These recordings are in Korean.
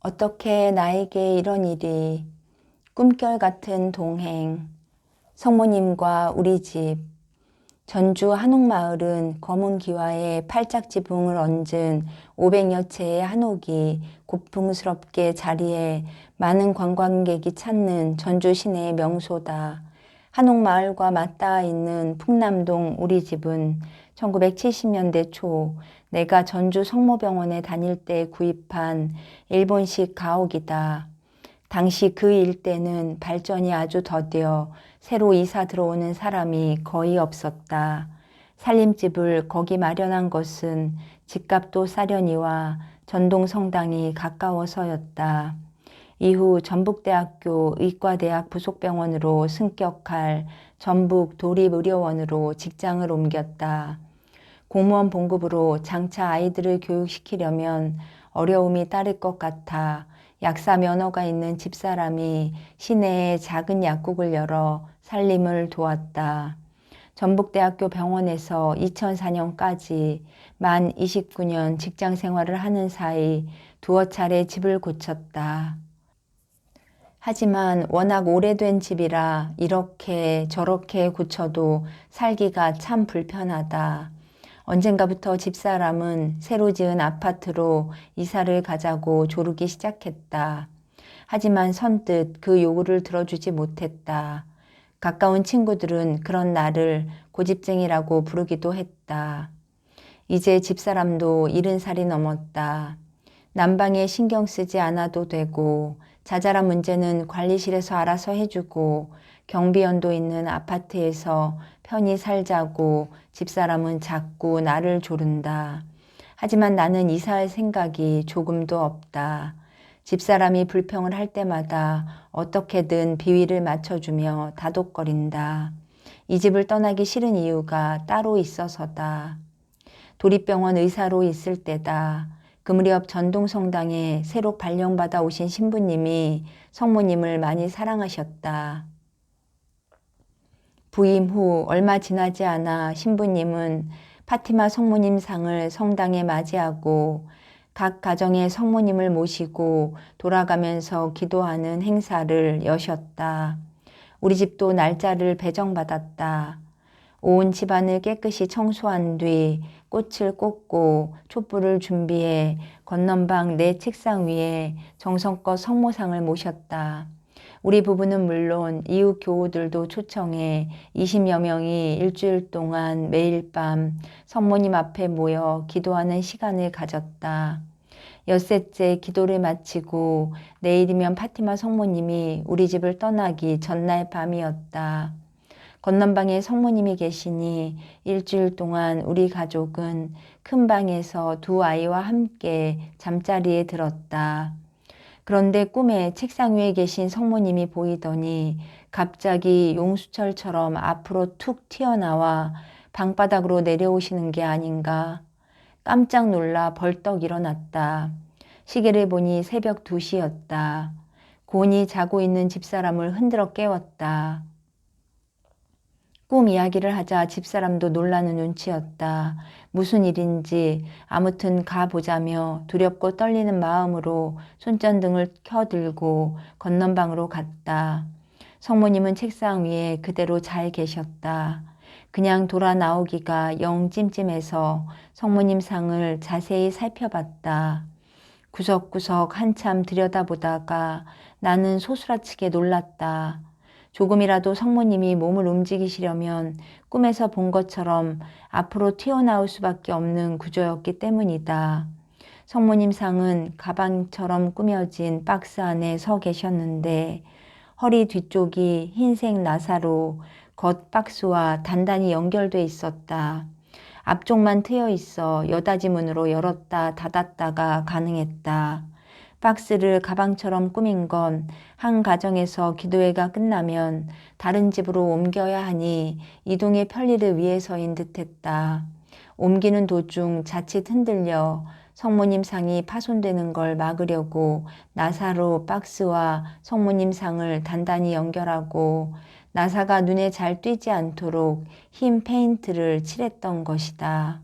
어떻게 나에게 이런 일이. 꿈결 같은 동행. 성모님과 우리 집. 전주 한옥마을은 검은 기와에 팔짝 지붕을 얹은 500여 채의 한옥이 고풍스럽게 자리해 많은 관광객이 찾는 전주 시내의 명소다. 한옥마을과 맞닿아 있는 풍남동 우리 집은 1970년대 초 내가 전주 성모병원에 다닐 때 구입한 일본식 가옥이다. 당시 그 일대는 발전이 아주 더뎌 새로 이사 들어오는 사람이 거의 없었다. 살림집을 거기 마련한 것은 집값도 싸려니와 전동성당이 가까워서였다. 이후 전북대학교 의과대학 부속병원으로 승격할 전북도립의료원으로 직장을 옮겼다. 공무원 봉급으로 장차 아이들을 교육시키려면 어려움이 따를 것 같아 약사 면허가 있는 집사람이 시내에 작은 약국을 열어 살림을 도왔다. 전북대학교 병원에서 2004년까지 만 29년 직장 생활을 하는 사이 두어 차례 집을 고쳤다. 하지만 워낙 오래된 집이라 이렇게 저렇게 고쳐도 살기가 참 불편하다. 언젠가부터 집사람은 새로 지은 아파트로 이사를 가자고 조르기 시작했다. 하지만 선뜻 그 요구를 들어주지 못했다. 가까운 친구들은 그런 나를 고집쟁이라고 부르기도 했다. 이제 집사람도 70살이 넘었다. 난방에 신경 쓰지 않아도 되고 자잘한 문제는 관리실에서 알아서 해주고 경비원도 있는 아파트에서 편히 살자고 집사람은 자꾸 나를 조른다. 하지만 나는 이사할 생각이 조금도 없다. 집사람이 불평을 할 때마다 어떻게든 비위를 맞춰주며 다독거린다. 이 집을 떠나기 싫은 이유가 따로 있어서다. 도립병원 의사로 있을 때다. 그 무렵 전동성당에 새로 발령받아 오신 신부님이 성모님을 많이 사랑하셨다. 부임 후 얼마 지나지 않아 신부님은 파티마 성모님 상을 성당에 맞이하고 각 가정의 성모님을 모시고 돌아가면서 기도하는 행사를 여셨다. 우리 집도 날짜를 배정받았다. 온 집안을 깨끗이 청소한 뒤 꽃을 꽂고 촛불을 준비해 건넌방 내 책상 위에 정성껏 성모상을 모셨다. 우리 부부는 물론 이웃 교우들도 초청해 20여 명이 일주일 동안 매일 밤 성모님 앞에 모여 기도하는 시간을 가졌다. 엿새째 기도를 마치고 내일이면 파티마 성모님이 우리 집을 떠나기 전날 밤이었다. 건넌방에 성모님이 계시니 일주일 동안 우리 가족은 큰 방에서 두 아이와 함께 잠자리에 들었다. 그런데 꿈에 책상 위에 계신 성모님이 보이더니 갑자기 용수철처럼 앞으로 툭 튀어나와 방바닥으로 내려오시는 게 아닌가. 깜짝 놀라 벌떡 일어났다. 시계를 보니 새벽 2시였다. 곤히 자고 있는 집사람을 흔들어 깨웠다. 꿈 이야기를 하자 집사람도 놀라는 눈치였다. 무슨 일인지 아무튼 가보자며 두렵고 떨리는 마음으로 손전등을 켜들고 건넌방으로 갔다. 성모님은 책상 위에 그대로 잘 계셨다. 그냥 돌아 나오기가 영 찜찜해서 성모님 상을 자세히 살펴봤다. 구석구석 한참 들여다보다가 나는 소스라치게 놀랐다. 조금이라도 성모님이 몸을 움직이시려면 꿈에서 본 것처럼 앞으로 튀어나올 수밖에 없는 구조였기 때문이다. 성모님 상은 가방처럼 꾸며진 박스 안에 서 계셨는데 허리 뒤쪽이 흰색 나사로 겉 박스와 단단히 연결돼 있었다. 앞쪽만 트여 있어 여닫이 문으로 열었다 닫았다가 가능했다. 박스를 가방처럼 꾸민 건 한 가정에서 기도회가 끝나면 다른 집으로 옮겨야 하니 이동의 편리를 위해서인 듯했다. 옮기는 도중 자칫 흔들려 성모님 상이 파손되는 걸 막으려고 나사로 박스와 성모님 상을 단단히 연결하고 나사가 눈에 잘 띄지 않도록 흰 페인트를 칠했던 것이다.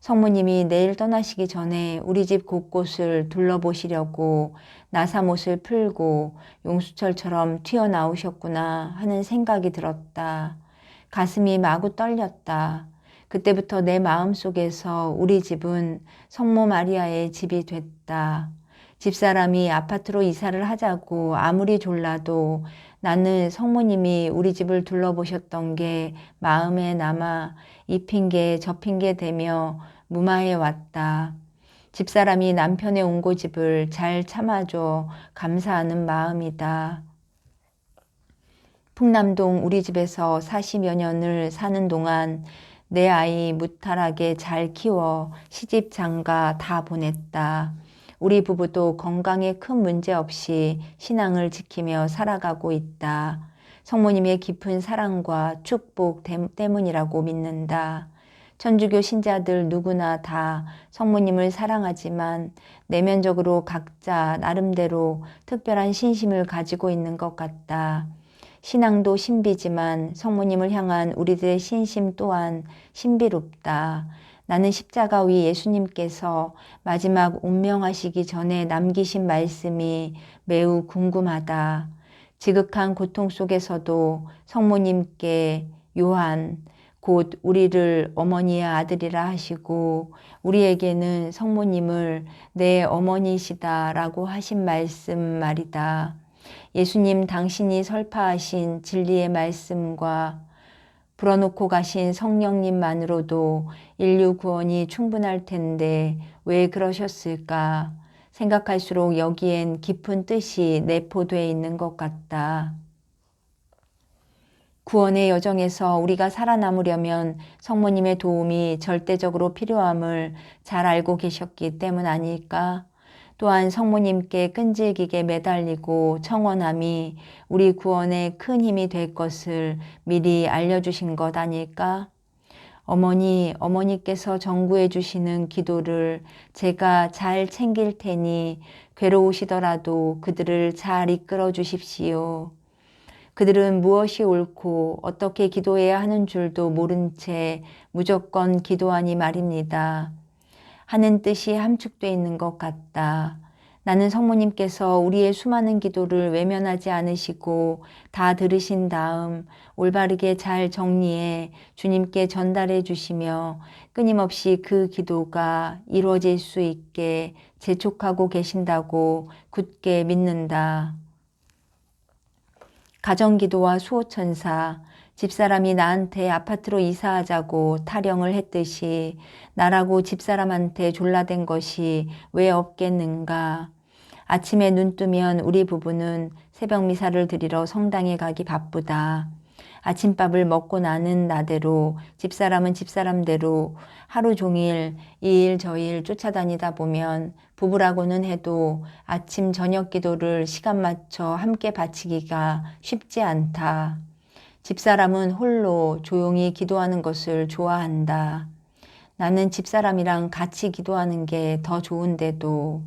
성모님이 내일 떠나시기 전에 우리 집 곳곳을 둘러보시려고 나사못을 풀고 용수철처럼 튀어나오셨구나 하는 생각이 들었다. 가슴이 마구 떨렸다. 그때부터 내 마음속에서 우리 집은 성모 마리아의 집이 됐다. 집사람이 아파트로 이사를 하자고 아무리 졸라도 나는 성모님이 우리 집을 둘러보셨던 게 마음에 남아 이 핑계 저 핑계 대며 무마해 왔다. 집사람이 남편의 옹고집을 잘 참아줘 감사하는 마음이다. 풍남동 우리 집에서 40여 년을 사는 동안 내 아이 무탈하게 잘 키워 시집 장가 다 보냈다. 우리 부부도 건강에 큰 문제 없이 신앙을 지키며 살아가고 있다. 성모님의 깊은 사랑과 축복 때문이라고 믿는다. 천주교 신자들 누구나 다 성모님을 사랑하지만 내면적으로 각자 나름대로 특별한 신심을 가지고 있는 것 같다. 신앙도 신비지만 성모님을 향한 우리들의 신심 또한 신비롭다. 나는 십자가 위 예수님께서 마지막 운명하시기 전에 남기신 말씀이 매우 궁금하다. 지극한 고통 속에서도 성모님께 요한, 곧 우리를 어머니의 아들이라 하시고 우리에게는 성모님을 내 어머니시다라고 하신 말씀 말이다. 예수님 당신이 설파하신 진리의 말씀과 불어넣고 가신 성령님만으로도 인류 구원이 충분할 텐데 왜 그러셨을까? 생각할수록 여기엔 깊은 뜻이 내포되어 있는 것 같다. 구원의 여정에서 우리가 살아남으려면 성모님의 도움이 절대적으로 필요함을 잘 알고 계셨기 때문 아닐까? 또한 성모님께 끈질기게 매달리고 청원함이 우리 구원에 큰 힘이 될 것을 미리 알려주신 것 아닐까? 어머니께서 전구해 주시는 기도를 제가 잘 챙길 테니 괴로우시더라도 그들을 잘 이끌어 주십시오. 그들은 무엇이 옳고 어떻게 기도해야 하는 줄도 모른 채 무조건 기도하니 말입니다. 하는 뜻이 함축되어 있는 것 같다. 나는 성모님께서 우리의 수많은 기도를 외면하지 않으시고 다 들으신 다음 올바르게 잘 정리해 주님께 전달해 주시며 끊임없이 그 기도가 이루어질 수 있게 재촉하고 계신다고 굳게 믿는다. 가정기도와 수호천사, 집사람이 나한테 아파트로 이사하자고 타령을 했듯이 나라고 집사람한테 졸라댄 것이 왜 없겠는가. 아침에 눈 뜨면 우리 부부는 새벽 미사를 드리러 성당에 가기 바쁘다. 아침밥을 먹고 나는 나대로 집사람은 집사람대로 하루 종일 이 일 저 일 쫓아다니다 보면 부부라고는 해도 아침 저녁 기도를 시간 맞춰 함께 바치기가 쉽지 않다. 집사람은 홀로 조용히 기도하는 것을 좋아한다. 나는 집사람이랑 같이 기도하는 게 더 좋은데도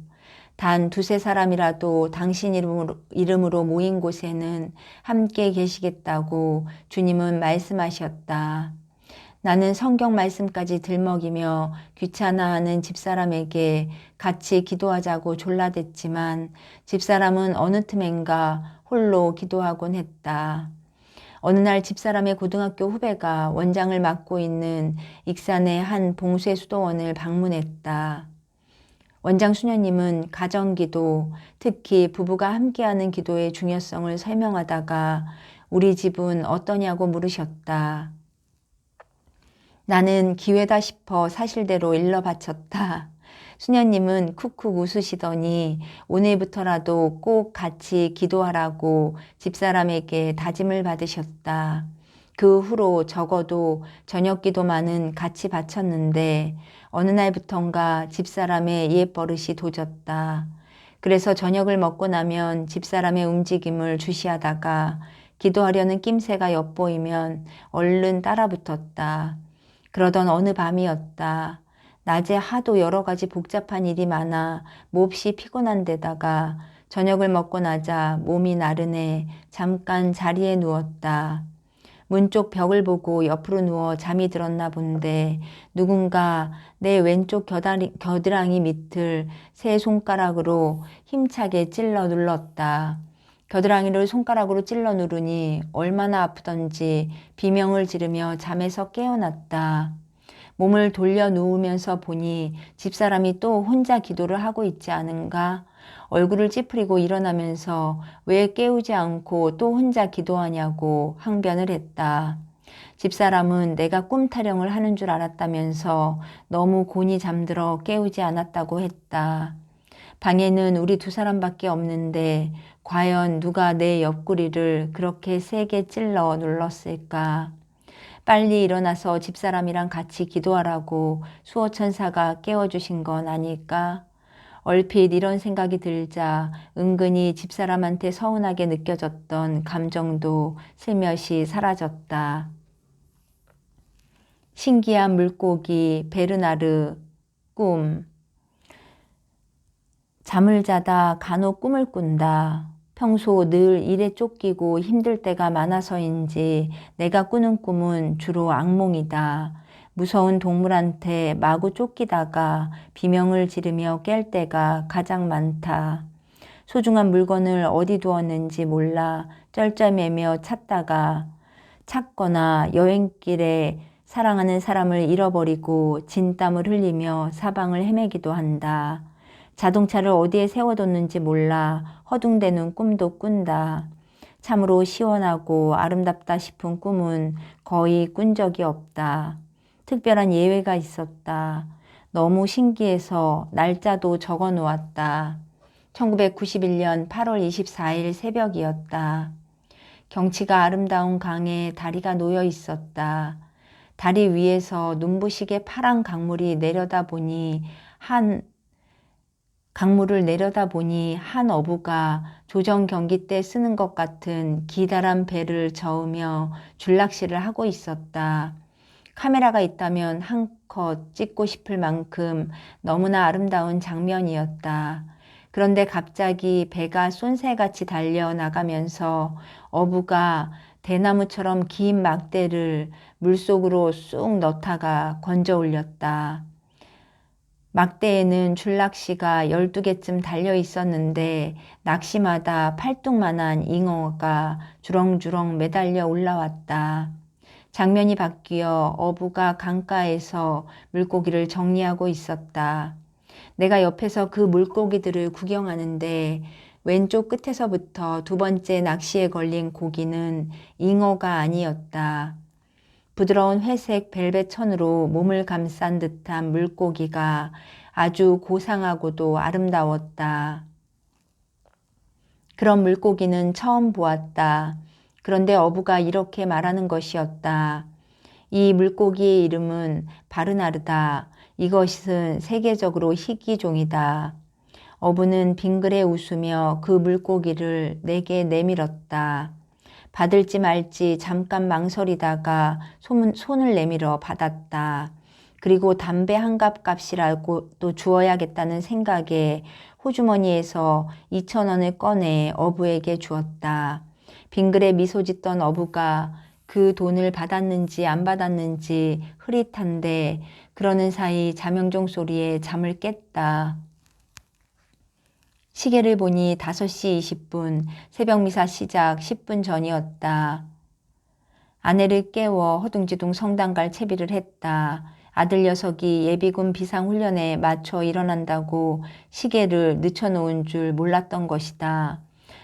단 두세 사람이라도 당신 이름으로 모인 곳에는 함께 계시겠다고 주님은 말씀하셨다. 나는 성경 말씀까지 들먹이며 귀찮아하는 집사람에게 같이 기도하자고 졸라댔지만 집사람은 어느 틈엔가 홀로 기도하곤 했다. 어느 날 집사람의 고등학교 후배가 원장을 맡고 있는 익산의 한 봉쇄 수도원을 방문했다. 원장 수녀님은 가정기도, 특히 부부가 함께하는 기도의 중요성을 설명하다가 우리 집은 어떠냐고 물으셨다. 나는 기회다 싶어 사실대로 일러 바쳤다. 수녀님은 쿡쿡 웃으시더니 오늘부터라도 꼭 같이 기도하라고 집사람에게 다짐을 받으셨다. 그 후로 적어도 저녁 기도만은 같이 바쳤는데 어느 날부턴가 집사람의 옛 버릇이 도졌다. 그래서 저녁을 먹고 나면 집사람의 움직임을 주시하다가 기도하려는 낌새가 엿보이면 얼른 따라붙었다. 그러던 어느 밤이었다. 낮에 하도 여러 가지 복잡한 일이 많아 몹시 피곤한 데다가 저녁을 먹고 나자 몸이 나른해 잠깐 자리에 누웠다. 문 쪽 벽을 보고 옆으로 누워 잠이 들었나 본데 누군가 내 왼쪽 겨드랑이 밑을 세 손가락으로 힘차게 찔러 눌렀다. 겨드랑이를 손가락으로 찔러 누르니 얼마나 아프던지 비명을 지르며 잠에서 깨어났다. 몸을 돌려 누우면서 보니 집사람이 또 혼자 기도를 하고 있지 않은가? 얼굴을 찌푸리고 일어나면서 왜 깨우지 않고 또 혼자 기도하냐고 항변을 했다. 집사람은 내가 꿈 타령을 하는 줄 알았다면서 너무 곤히 잠들어 깨우지 않았다고 했다. 방에는 우리 두 사람밖에 없는데 과연 누가 내 옆구리를 그렇게 세게 찔러 눌렀을까? 빨리 일어나서 집사람이랑 같이 기도하라고 수호천사가 깨워주신 건 아닐까? 얼핏 이런 생각이 들자 은근히 집사람한테 서운하게 느껴졌던 감정도 슬며시 사라졌다. 신기한 물고기 베르나르 꿈. 잠을 자다 간혹 꿈을 꾼다. 평소 늘 일에 쫓기고 힘들 때가 많아서인지 내가 꾸는 꿈은 주로 악몽이다. 무서운 동물한테 마구 쫓기다가 비명을 지르며 깰 때가 가장 많다. 소중한 물건을 어디 두었는지 몰라 쩔쩔매며 찾거나 여행길에 사랑하는 사람을 잃어버리고 진땀을 흘리며 사방을 헤매기도 한다. 자동차를 어디에 세워뒀는지 몰라 허둥대는 꿈도 꾼다. 참으로 시원하고 아름답다 싶은 꿈은 거의 꾼 적이 없다. 특별한 예외가 있었다. 너무 신기해서 날짜도 적어 놓았다. 1991년 8월 24일 새벽이었다. 경치가 아름다운 강에 다리가 놓여 있었다. 다리 위에서 눈부시게 파란 강물을 내려다보니 한 어부가 조정 경기 때 쓰는 것 같은 기다란 배를 저으며 줄낚시를 하고 있었다. 카메라가 있다면 한컷 찍고 싶을 만큼 너무나 아름다운 장면이었다. 그런데 갑자기 배가 쏜새같이 달려나가면서 어부가 대나무처럼 긴 막대를 물속으로 쑥 넣다가 건져 올렸다. 막대에는 줄낚시가 12개쯤 달려 있었는데 낚시마다 팔뚝만한 잉어가 주렁주렁 매달려 올라왔다. 장면이 바뀌어 어부가 강가에서 물고기를 정리하고 있었다. 내가 옆에서 그 물고기들을 구경하는데 왼쪽 끝에서부터 두 번째 낚시에 걸린 고기는 잉어가 아니었다. 부드러운 회색 벨벳 천으로 몸을 감싼 듯한 물고기가 아주 고상하고도 아름다웠다. 그런 물고기는 처음 보았다. 그런데 어부가 이렇게 말하는 것이었다. 이 물고기의 이름은 바르나르다. 이것은 세계적으로 희귀종이다. 어부는 빙그레 웃으며 그 물고기를 내게 내밀었다. 받을지 말지 잠깐 망설이다가 손을 내밀어 받았다. 그리고 담배 한 갑 값이라고 또 주어야겠다는 생각에 호주머니에서 2,000원을 꺼내 어부에게 주었다. 빙그레 미소 짓던 어부가 그 돈을 받았는지 안 받았는지 흐릿한데 그러는 사이 자명종 소리에 잠을 깼다. 시계를 보니 5시 20분, 새벽미사 시작 10분 전이었다. 아내를 깨워 허둥지둥 성당 갈 채비를 했다. 아들 녀석이 예비군 비상훈련에 맞춰 일어난다고 시계를 늦춰놓은 줄 몰랐던 것이다.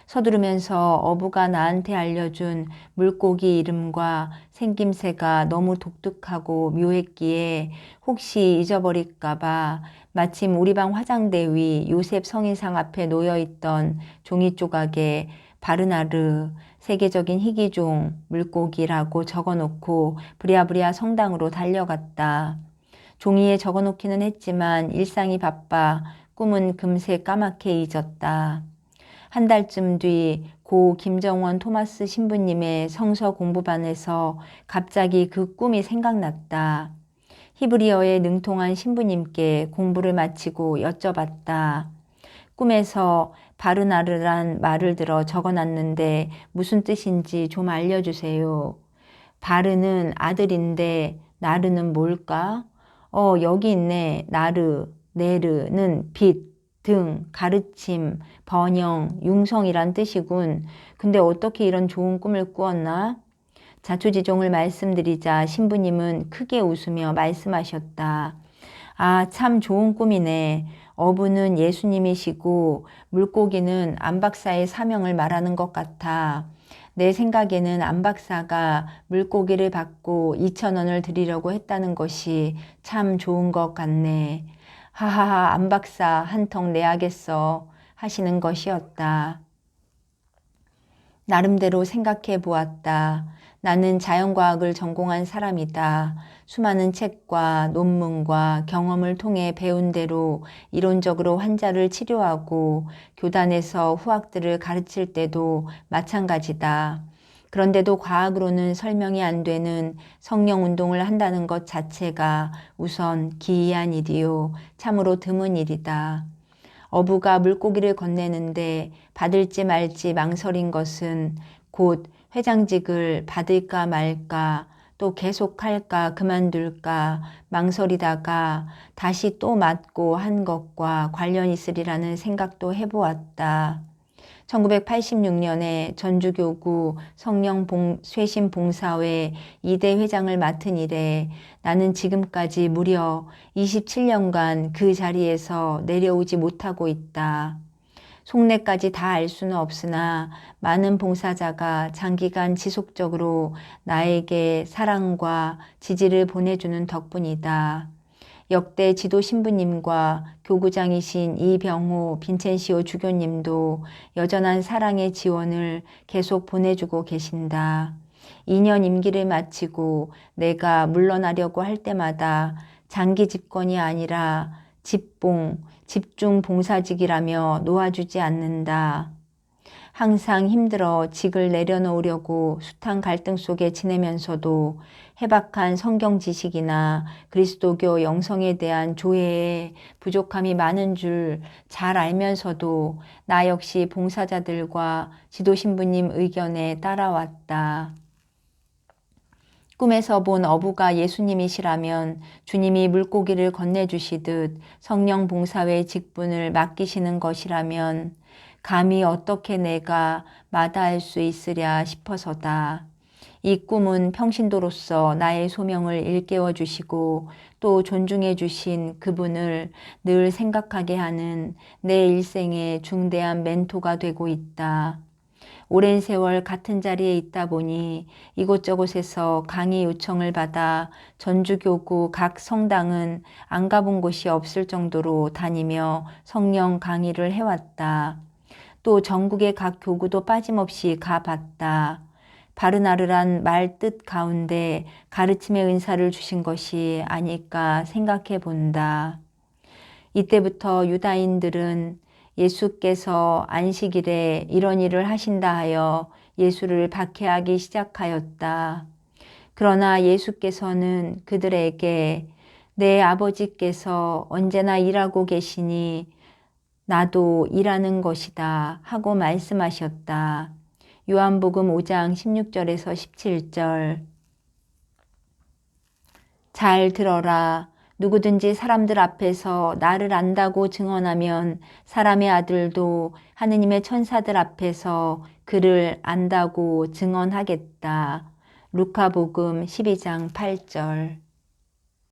서두르면서 어부가 나한테 알려준 물고기 이름과 생김새가 너무 독특하고 묘했기에 혹시 잊어버릴까봐 마침 우리 방 화장대 위 요셉 성인상 앞에 놓여있던 종이 조각에 바르나르 세계적인 희귀종 물고기라고 적어놓고 부랴부랴 성당으로 달려갔다. 종이에 적어놓기는 했지만 일상이 바빠 꿈은 금세 까맣게 잊었다. 한 달쯤 뒤 고 김정원 토마스 신부님의 성서 공부반에서 갑자기 그 꿈이 생각났다. 히브리어에 능통한 신부님께 공부를 마치고 여쭤봤다. 꿈에서 바르나르란 말을 들어 적어놨는데 무슨 뜻인지 좀 알려주세요. 바르는 아들인데 나르는 뭘까? 여기 있네. 나르, 네르는 빛, 등, 가르침, 번영, 융성이란 뜻이군. 근데 어떻게 이런 좋은 꿈을 꾸었나? 자초지종을 말씀드리자 신부님은 크게 웃으며 말씀하셨다. 아, 참 좋은 꿈이네. 어부는 예수님이시고 물고기는 안 박사의 사명을 말하는 것 같아. 내 생각에는 안 박사가 물고기를 받고 2,000원을 드리려고 했다는 것이 참 좋은 것 같네. 하하하, 안 박사 한 턱 내야겠어 하시는 것이었다. 나름대로 생각해 보았다. 나는 자연과학을 전공한 사람이다. 수많은 책과 논문과 경험을 통해 배운 대로 이론적으로 환자를 치료하고 교단에서 후학들을 가르칠 때도 마찬가지다. 그런데도 과학으로는 설명이 안 되는 성령 운동을 한다는 것 자체가 우선 기이한 일이요. 참으로 드문 일이다. 어부가 물고기를 건네는데 받을지 말지 망설인 것은 곧 회장직을 받을까 말까 또 계속할까 그만둘까 망설이다가 다시 또 맞고 한 것과 관련 있으리라는 생각도 해보았다. 1986년에 전주교구 성령쇄신봉사회 2대 회장을 맡은 이래 나는 지금까지 무려 27년간 그 자리에서 내려오지 못하고 있다. 속내까지 다 알 수는 없으나 많은 봉사자가 장기간 지속적으로 나에게 사랑과 지지를 보내주는 덕분이다. 역대 지도 신부님과 교구장이신 이병호 빈첸시오 주교님도 여전한 사랑의 지원을 계속 보내주고 계신다. 2년 임기를 마치고 내가 물러나려고 할 때마다 장기 집권이 아니라 집봉, 집중 봉사직이라며 놓아주지 않는다. 항상 힘들어 직을 내려놓으려고 숱한 갈등 속에 지내면서도 해박한 성경 지식이나 그리스도교 영성에 대한 조회에 부족함이 많은 줄 잘 알면서도 나 역시 봉사자들과 지도신부님 의견에 따라왔다. 꿈에서 본 어부가 예수님이시라면 주님이 물고기를 건네주시듯 성령 봉사회 직분을 맡기시는 것이라면 감히 어떻게 내가 마다할 수 있으랴 싶어서다. 이 꿈은 평신도로서 나의 소명을 일깨워 주시고 또 존중해 주신 그분을 늘 생각하게 하는 내 일생의 중대한 멘토가 되고 있다. 오랜 세월 같은 자리에 있다 보니 이곳저곳에서 강의 요청을 받아 전주교구 각 성당은 안 가본 곳이 없을 정도로 다니며 성령 강의를 해왔다. 또 전국의 각 교구도 빠짐없이 가봤다. 바르나르란 말 뜻 가운데 가르침의 은사를 주신 것이 아닐까 생각해 본다. 이때부터 유다인들은 예수께서 안식일에 이런 일을 하신다 하여 예수를 박해하기 시작하였다. 그러나 예수께서는 그들에게 내 아버지께서 언제나 일하고 계시니 나도 일하는 것이다 하고 말씀하셨다. 요한복음 5장 16절에서 17절. 잘 들어라. 누구든지 사람들 앞에서 나를 안다고 증언하면 사람의 아들도 하느님의 천사들 앞에서 그를 안다고 증언하겠다. 루카복음 12장 8절.